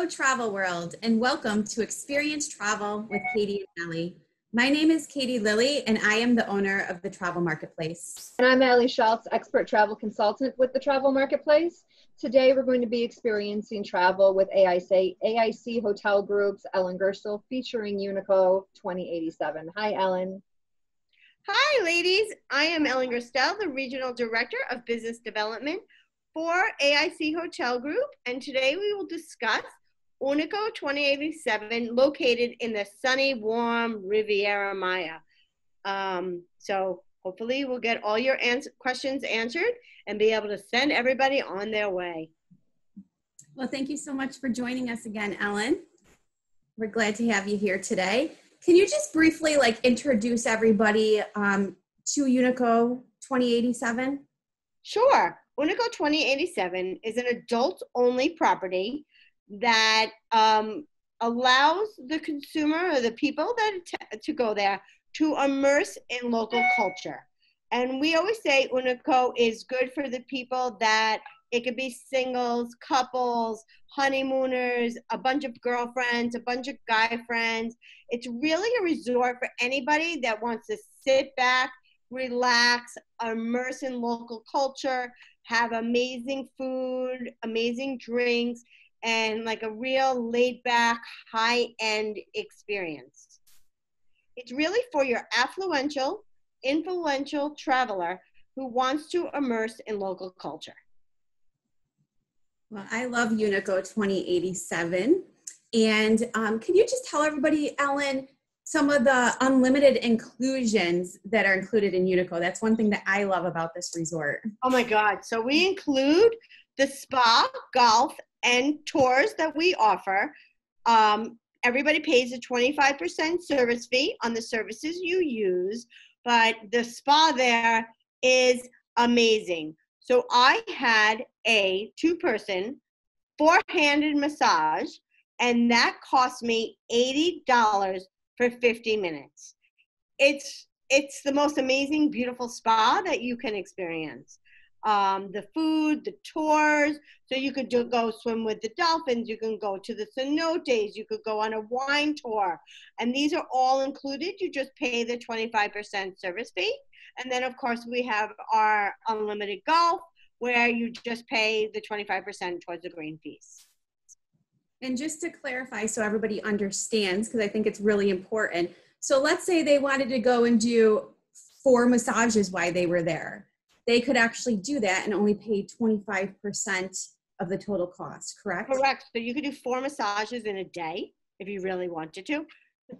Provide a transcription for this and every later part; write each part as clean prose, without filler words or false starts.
travel world, and welcome to Experience Travel with Katie and Allie. My name is Katie Lilly, and I am the owner of the Travel Marketplace. And I'm Allie Schultz, expert travel consultant with the Travel Marketplace. Today we're going to be experiencing travel with AIC Hotel Group's Ellyn featuring Unico 2087. Hi, Ellyn. Hi, ladies. I am Ellyn, the Regional Director of Business Development for AIC Hotel Group, and today we will discuss Unico 2087, located in the sunny, warm Riviera Maya. So hopefully we'll get all your questions answered and be able to send everybody on their way. Well, thank you so much for joining us again, Ellyn. We're glad to have you here today. Can you just briefly introduce everybody to Unico 2087? Sure. Unico 2087 is an adult-only property that allows the consumer or the people to go there to immerse in local culture. And we always say Unico is good for the people that it could be singles, couples, honeymooners, a bunch of girlfriends, a bunch of guy friends. It's really a resort for anybody that wants to sit back, relax, immerse in local culture, have amazing food, amazing drinks, and like a real laid-back, high-end experience. It's really for your affluential, influential traveler who wants to immerse in local culture. Well, I love Unico 2087. And can you just tell everybody, Ellyn, some of the unlimited inclusions that are included in Unico? That's one thing that I love about this resort. Oh my God. So we include the spa, golf, and tours that we offer. Everybody pays a 25% service fee on the services you use, but the spa there is amazing. So I had a 2-person, 4-handed massage, and that cost me $80 for 50 minutes. It's the most amazing, beautiful spa that you can experience. The food, the tours, so you could go swim with the dolphins, you can go to the cenotes, you could go on a wine tour, and these are all included. You just pay the 25% service fee, and then of course we have our unlimited golf, where you just pay the 25% towards the green fees. And just to clarify so everybody understands, because I think it's really important. So let's say they wanted to go and do 4 massages while they were there. They could actually do that and only pay 25% of the total cost, correct? Correct. So you could do 4 massages in a day if you really wanted to.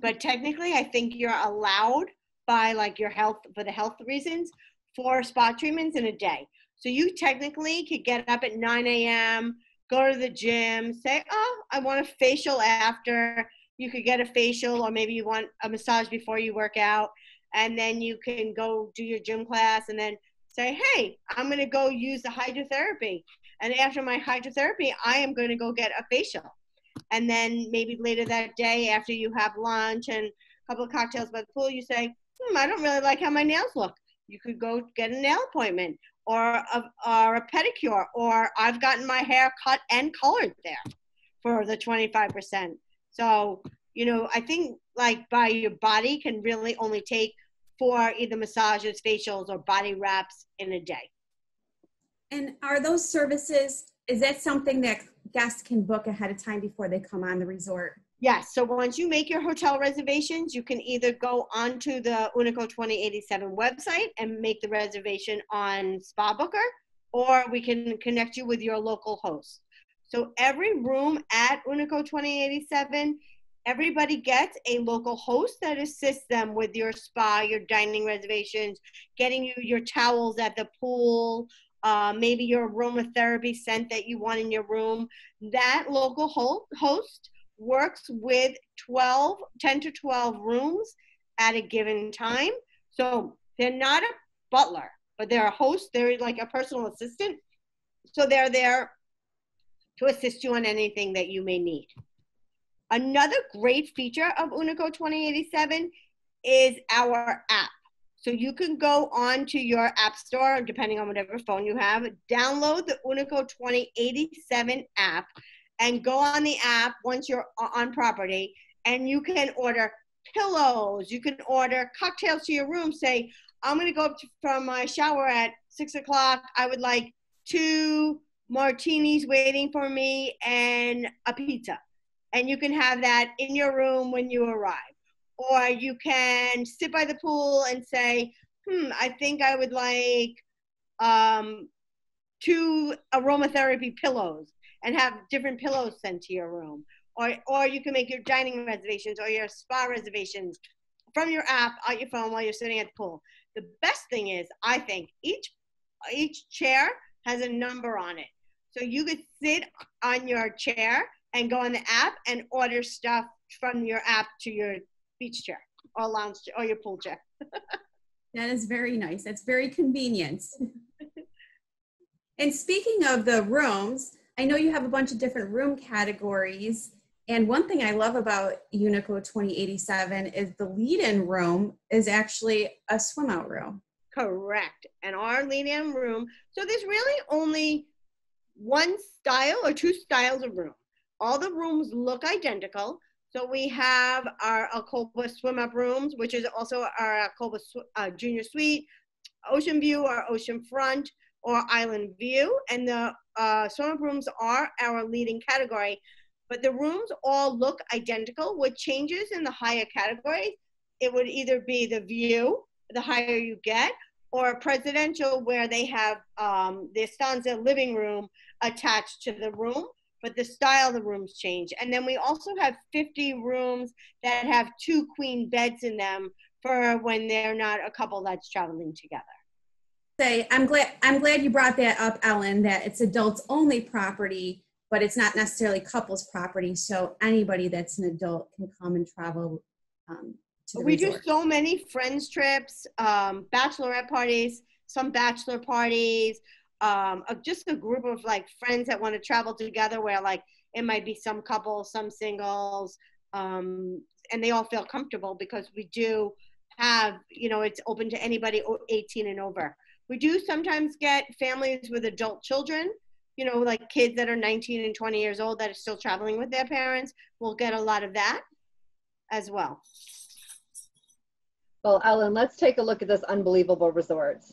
But technically, I think you're allowed by your health, for the health reasons, 4 spa treatments in a day. So you technically could get up at 9 a.m., go to the gym, say, oh, I want a facial after. You could get a facial, or maybe you want a massage before you work out. And then you can go do your gym class and then say, hey, I'm going to go use the hydrotherapy. And after my hydrotherapy, I am going to go get a facial. And then maybe later that day, after you have lunch and a couple of cocktails by the pool, you say, I don't really like how my nails look. You could go get a nail appointment, or a pedicure, or I've gotten my hair cut and colored there for the 25%. So, I think by your body can really only take 4 either massages, facials, or body wraps in a day. And are those services, is that something that guests can book ahead of time before they come on the resort? Yes. So once you make your hotel reservations, you can either go onto the Unico 2087 website and make the reservation on Spa Booker, or we can connect you with your local host. So every room at Unico 2087, everybody gets a local host that assists them with your spa, your dining reservations, getting you your towels at the pool, maybe your aromatherapy scent that you want in your room. That local host works with 10 to 12 rooms at a given time. So they're not a butler, but they're a host. They're like a personal assistant. So they're there to assist you on anything that you may need. Another great feature of Unico 2087 is our app. So you can go on to your app store, depending on whatever phone you have, download the Unico 2087 app, and go on the app once you're on property, and you can order pillows. You can order cocktails to your room. Say, I'm going to go up from my shower at 6 o'clock. I would like 2 martinis waiting for me and a pizza. And you can have that in your room when you arrive. Or you can sit by the pool and say, I think I would like 2 aromatherapy pillows, and have different pillows sent to your room. Or you can make your dining reservations or your spa reservations from your app on your phone while you're sitting at the pool. The best thing is, I think, each chair has a number on it. So you could sit on your chair and go on the app and order stuff from your app to your beach chair or lounge chair or your pool chair. That is very nice. That's very convenient. And speaking of the rooms, I know you have a bunch of different room categories. And one thing I love about Unico 2087 is the lead-in room is actually a swim-out room. Correct. And our lead-in room, so there's really only one style or 2 styles of room. All the rooms look identical. So we have our Alcoba swim-up rooms, which is also our Alcoba Junior Suite, Ocean View or Ocean Front, or Island View. And the swim-up rooms are our leading category. But the rooms all look identical. What changes in the higher category, it would either be the view, the higher you get, or a presidential where they have the stanza living room attached to the room, but the style of the rooms change. And then we also have 50 rooms that have 2 queen beds in them for when they're not a couple that's traveling together. I'm glad you brought that up, Ellyn, that it's adults only property, but it's not necessarily couples property. So anybody that's an adult can come and travel to the We resort. do so many friends trips, bachelorette parties, some bachelor parties, just a group of like friends that want to travel together where like it might be some couples, some singles, and they all feel comfortable because we do have, it's open to anybody 18 and over. We do sometimes get families with adult children, like kids that are 19 and 20 years old that are still traveling with their parents. We'll get a lot of that as well. Well, Ellyn, let's take a look at this unbelievable resort.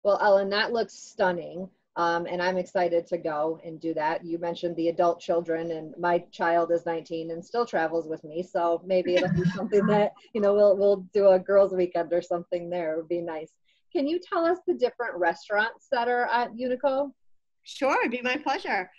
Well, Ellyn, that looks stunning. And I'm excited to go and do that. You mentioned the adult children, and my child is 19 and still travels with me. So maybe it'll be something that, we'll do a girls' weekend or something there. It would be nice. Can you tell us the different restaurants that are at Unico? Sure, it'd be my pleasure.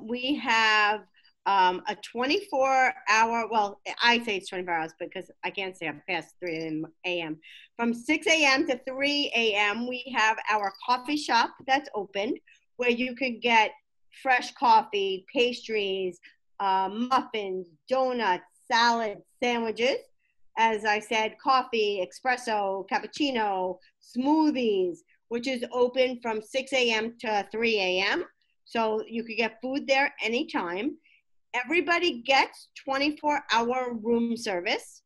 We have a 24-hour, well, I say it's 24 hours because I can't stay up past 3 a.m. From 6 a.m. to 3 a.m., we have our coffee shop that's open where you can get fresh coffee, pastries, muffins, donuts, salads, sandwiches. As I said, coffee, espresso, cappuccino, smoothies, which is open from 6 a.m. to 3 a.m. So you could get food there anytime. Everybody gets 24-hour room service.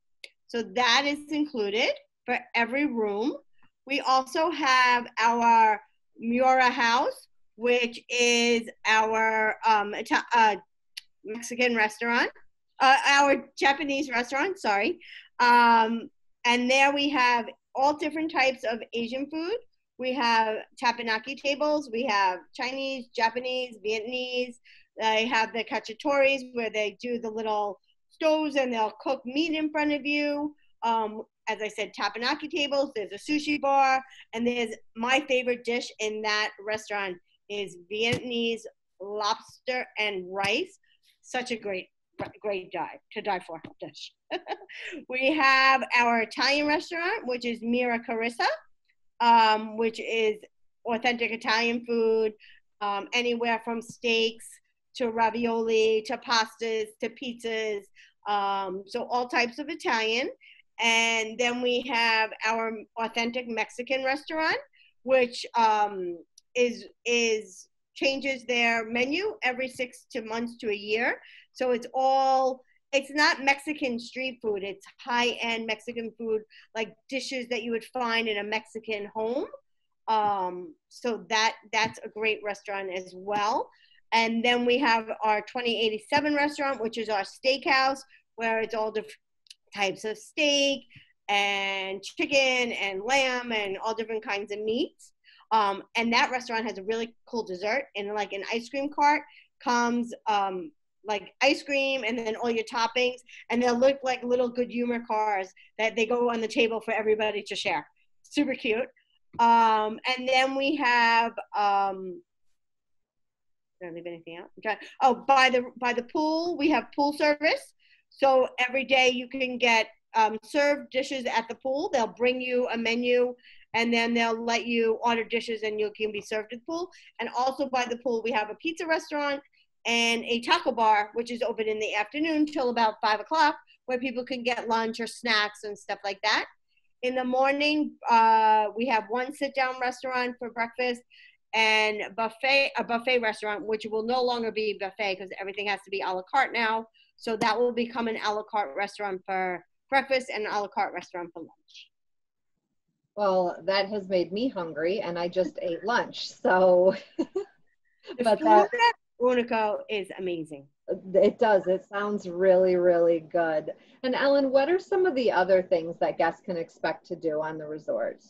So that is included for every room. We also have our Mura House, which is our Mexican restaurant, our Japanese restaurant, sorry. And there we have all different types of Asian food. We have tapenaki tables. We have Chinese, Japanese, Vietnamese. They have the cacciatoris where they do the little stoves and they'll cook meat in front of you. As I said, tapenaki tables. There's a sushi bar, and there's my favorite dish in that restaurant is Vietnamese lobster and rice. Such a great to die for dish. We have our Italian restaurant, which is Mira Carissa, which is authentic Italian food, anywhere from steaks to ravioli to pastas to pizzas, so all types of Italian. And then we have our authentic Mexican restaurant, which is changes their menu every 6 months to a year. So it's not Mexican street food. It's high-end Mexican food, like dishes that you would find in a Mexican home. So that's a great restaurant as well. And then we have our 2087 restaurant, which is our steakhouse, where it's all different types of steak and chicken and lamb and all different kinds of meats. And that restaurant has a really cool dessert, and like an ice cream cart comes like ice cream and then all your toppings, and they'll look like little good humor cars that they go on the table for everybody to share. Super cute. And then we have did I leave anything out? Okay. Oh, by the pool, we have pool service. So every day you can get served dishes at the pool. They'll bring you a menu, and then they'll let you order dishes and you can be served at the pool. And also by the pool, we have a pizza restaurant and a taco bar, which is open in the afternoon till about 5 o'clock, where people can get lunch or snacks and stuff like that. In the morning, we have one sit-down restaurant for breakfast and a buffet restaurant, which will no longer be buffet because everything has to be a la carte now. So that will become an a la carte restaurant for breakfast and an a la carte restaurant for lunch. Well, that has made me hungry, and I just ate lunch. So, The food at Unico is amazing. It does. It sounds really, really good. And Ellyn, what are some of the other things that guests can expect to do on the resort?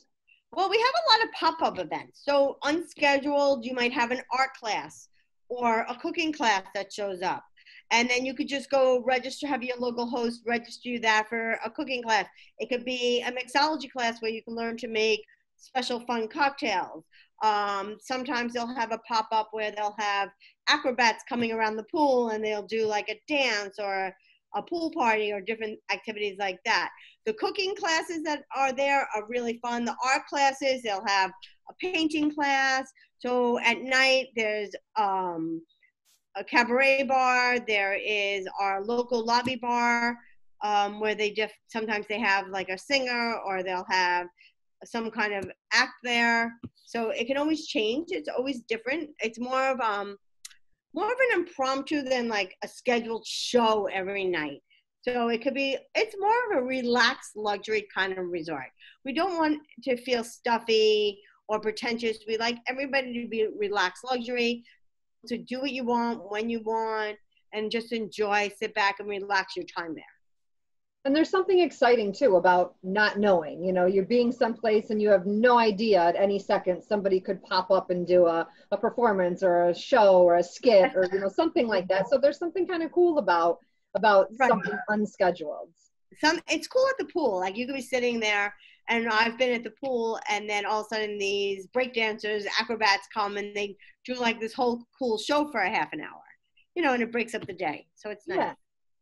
Well, we have a lot of pop-up events. So unscheduled, you might have an art class or a cooking class that shows up. And then you could just go register, have your local host register you that for a cooking class. It could be a mixology class where you can learn to make special fun cocktails. Sometimes they'll have a pop-up where they'll have acrobats coming around the pool and they'll do like a dance or a pool party or different activities like that. The cooking classes that are there are really fun. The art classes, they'll have a painting class. So at night there's a cabaret bar. There is our local lobby bar where they sometimes they have like a singer or they'll have some kind of act there. So it can always change. It's always different. It's more of an impromptu than like a scheduled show every night. So it's more of a relaxed luxury kind of resort. We don't want to feel stuffy or pretentious. We like everybody to be relaxed luxury, to do what you want, when you want, and just enjoy, sit back and relax your time there. And there's something exciting too about not knowing, you're being someplace and you have no idea at any second somebody could pop up and do a performance or a show or a skit or, something like that. So there's something kind of cool about right. Something unscheduled. It's cool at the pool. Like you could be sitting there, and I've been at the pool, and then all of a sudden these breakdancers, acrobats come and they do like this whole cool show for a half an hour, and it breaks up the day. So it's nice. Yeah.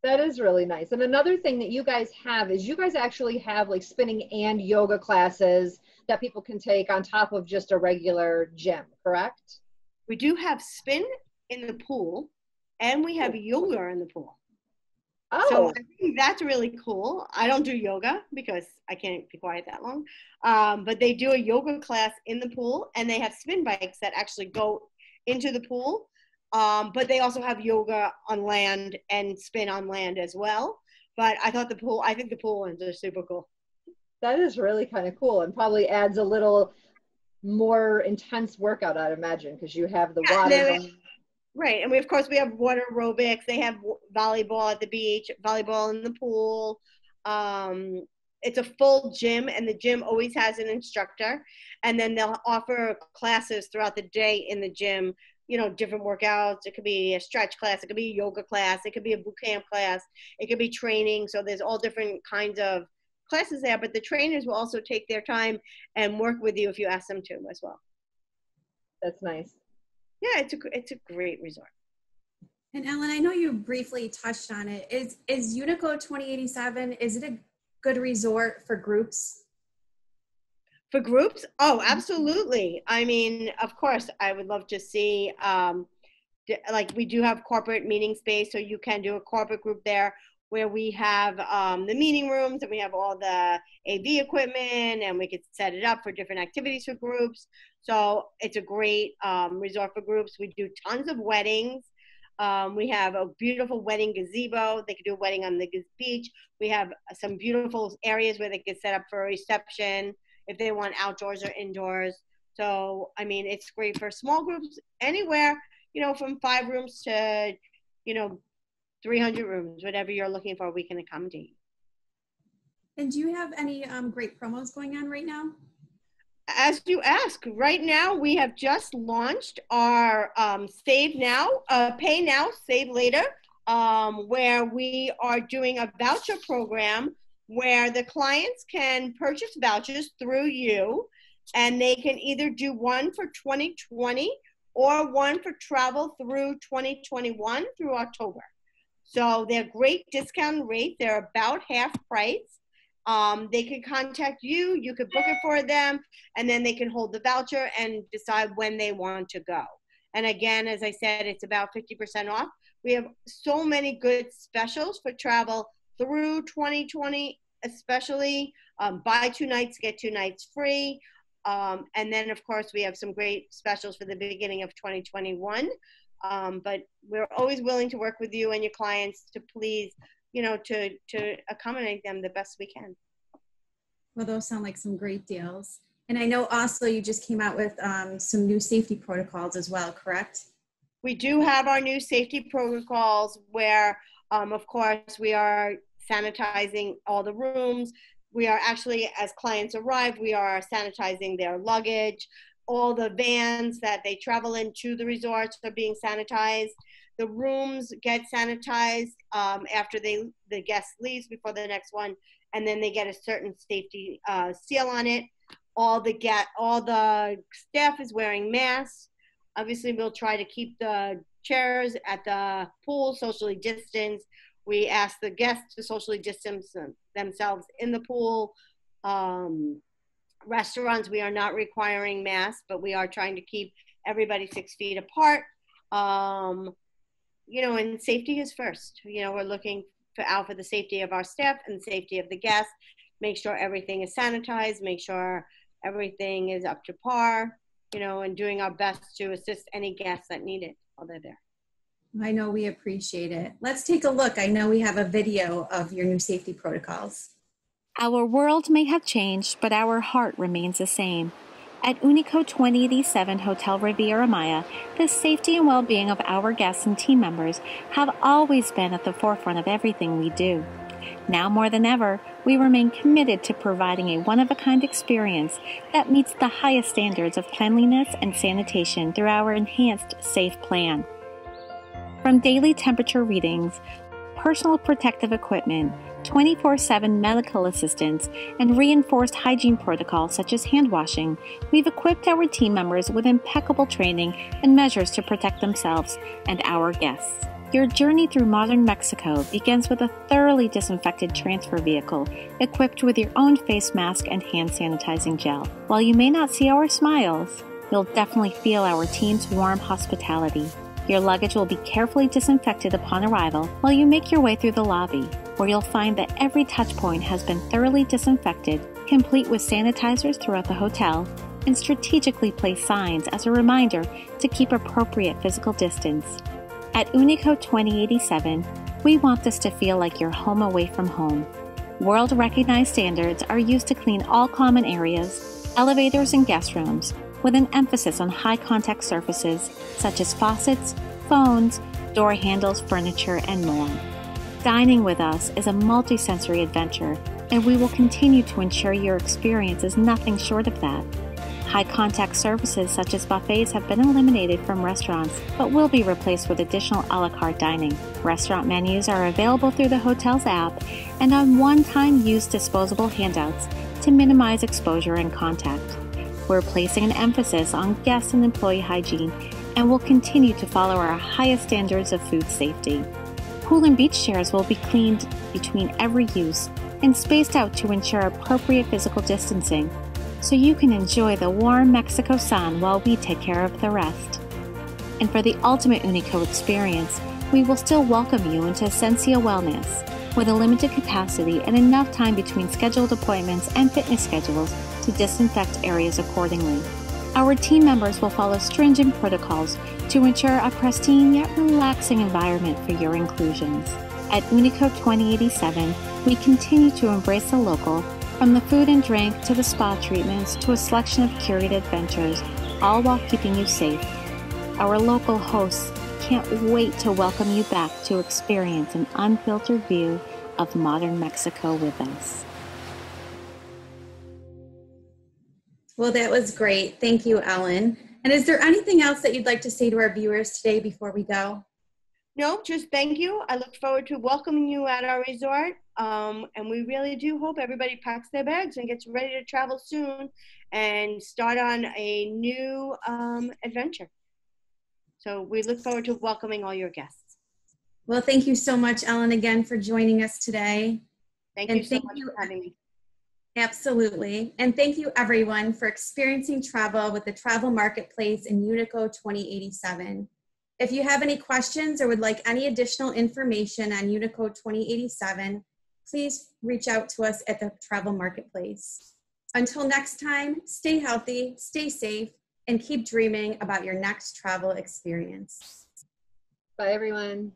That is really nice. And another thing that you guys have is you guys actually have like spinning and yoga classes that people can take on top of just a regular gym, correct? We do have spin in the pool and we have yoga in the pool. Oh. So I think that's really cool. I don't do yoga because I can't be quiet that long. But they do a yoga class in the pool and they have spin bikes that actually go into the pool. But they also have yoga on land and spin on land as well. But I think the pool ones are super cool. That is really kind of cool and probably adds a little more intense workout, I'd imagine, because you have the water. Right. And of course, we have water aerobics. They have volleyball at the beach, volleyball in the pool. it's a full gym, and the gym always has an instructor, and then they'll offer classes throughout the day in the gym, you know, different workouts. It could be a stretch class, it could be a yoga class, it could be a boot camp class, it could be training. So there's all different kinds of classes there, but the trainers will also take their time and work with you if you ask them to as well. That's nice. Yeah, it's a great resort. And Ellyn, I know you briefly touched on it. Is Unico 2087, is it a good resort for groups? For groups? Oh, absolutely. I mean, of course, I would love to see, like we do have corporate meeting space, so you can do a corporate group there where we have the meeting rooms, and we have all the AV equipment, and we could set it up for different activities for groups. So it's a great resort for groups. We do tons of weddings. We have a beautiful wedding gazebo. They could do a wedding on the beach. We have some beautiful areas where they could set up for a reception if they want outdoors or indoors. So, I mean, it's great for small groups, anywhere, you know, from 5 rooms to, you know, 300 rooms, whatever you're looking for, we can accommodate. And do you have any great promos going on right now? As you ask, right now we have just launched our Save Now, Pay Now, Save Later, where we are doing a voucher program where the clients can purchase vouchers through you, and they can either do one for 2020 or one for travel through 2021 through October. So they're great discount rates. They're about half price. They can contact you, you could book it for them, and then they can hold the voucher and decide when they want to go. And again, as I said, it's about 50% off. We have so many good specials for travel through 2020, especially buy 2 nights, get 2 nights free. And then of course we have some great specials for the beginning of 2021. But we're always willing to work with you and your clients to please, you know, to accommodate them the best we can. Well, those sound like some great deals. And I know also you just came out with some new safety protocols as well, correct? We do have our new safety protocols where, of course, we are sanitizing all the rooms. We are actually, as clients arrive, we are sanitizing their luggage. All the vans that they travel into the resorts are being sanitized. The rooms get sanitized after the guest leaves before the next one, and then they get a certain safety seal on it. All the staff is wearing masks. Obviously, we'll try to keep the chairs at the pool socially distanced. We ask the guests to socially distance themselves in the pool. Restaurants, we are not requiring masks, but we are trying to keep everybody 6 feet apart. You know, and safety is first. You know, we're looking out for the safety of our staff and the safety of the guests. Make sure everything is sanitized, make sure everything is up to par, you know, and doing our best to assist any guests that need it while they're there. I know we appreciate it. Let's take a look. I know we have a video of your new safety protocols. Our world may have changed, but our heart remains the same. At Unico 2087 Hotel Riviera Maya, the safety and well-being of our guests and team members have always been at the forefront of everything we do. Now more than ever, we remain committed to providing a one-of-a-kind experience that meets the highest standards of cleanliness and sanitation through our enhanced SAFE plan. From daily temperature readings, personal protective equipment, 24/7 medical assistance, and reinforced hygiene protocols such as hand washing, we've equipped our team members with impeccable training and measures to protect themselves and our guests. Your journey through modern Mexico begins with a thoroughly disinfected transfer vehicle equipped with your own face mask and hand sanitizing gel. While you may not see our smiles, you'll definitely feel our team's warm hospitality. Your luggage will be carefully disinfected upon arrival while you make your way through the lobby, where you'll find that every touch point has been thoroughly disinfected, complete with sanitizers throughout the hotel, and strategically placed signs as a reminder to keep appropriate physical distance. At Unico 2087, we want this to feel like you're home away from home. World-recognized standards are used to clean all common areas, elevators, and guest rooms, with an emphasis on high-contact surfaces such as faucets, phones, door handles, furniture, and more. Dining with us is a multi-sensory adventure and we will continue to ensure your experience is nothing short of that. High-contact services such as buffets have been eliminated from restaurants, but will be replaced with additional a la carte dining. Restaurant menus are available through the hotel's app and on one-time use disposable handouts to minimize exposure and contact. We're placing an emphasis on guest and employee hygiene and will continue to follow our highest standards of food safety. Pool and beach chairs will be cleaned between every use and spaced out to ensure appropriate physical distancing, so you can enjoy the warm Mexico sun while we take care of the rest. And for the ultimate Unico experience, we will still welcome you into Essentia Wellness with a limited capacity and enough time between scheduled appointments and fitness schedules to disinfect areas accordingly. Our team members will follow stringent protocols to ensure a pristine yet relaxing environment for your inclusions. At Unico 2087, we continue to embrace the local, from the food and drink to the spa treatments to a selection of curated adventures, all while keeping you safe. Our local hosts can't wait to welcome you back to experience an unfiltered view of modern Mexico with us. Well, that was great. Thank you, Ellyn. And is there anything else that you'd like to say to our viewers today before we go? No, just thank you. I look forward to welcoming you at our resort. And we really do hope everybody packs their bags and gets ready to travel soon and start on a new adventure. So we look forward to welcoming all your guests. Well, thank you so much, Ellyn, again for joining us today. Thank you so much for having me. Absolutely. And thank you, everyone, for experiencing travel with the Travel Marketplace in Unico 2087. If you have any questions or would like any additional information on Unico 2087, please reach out to us at the Travel Marketplace. Until next time, stay healthy, stay safe, and keep dreaming about your next travel experience. Bye, everyone.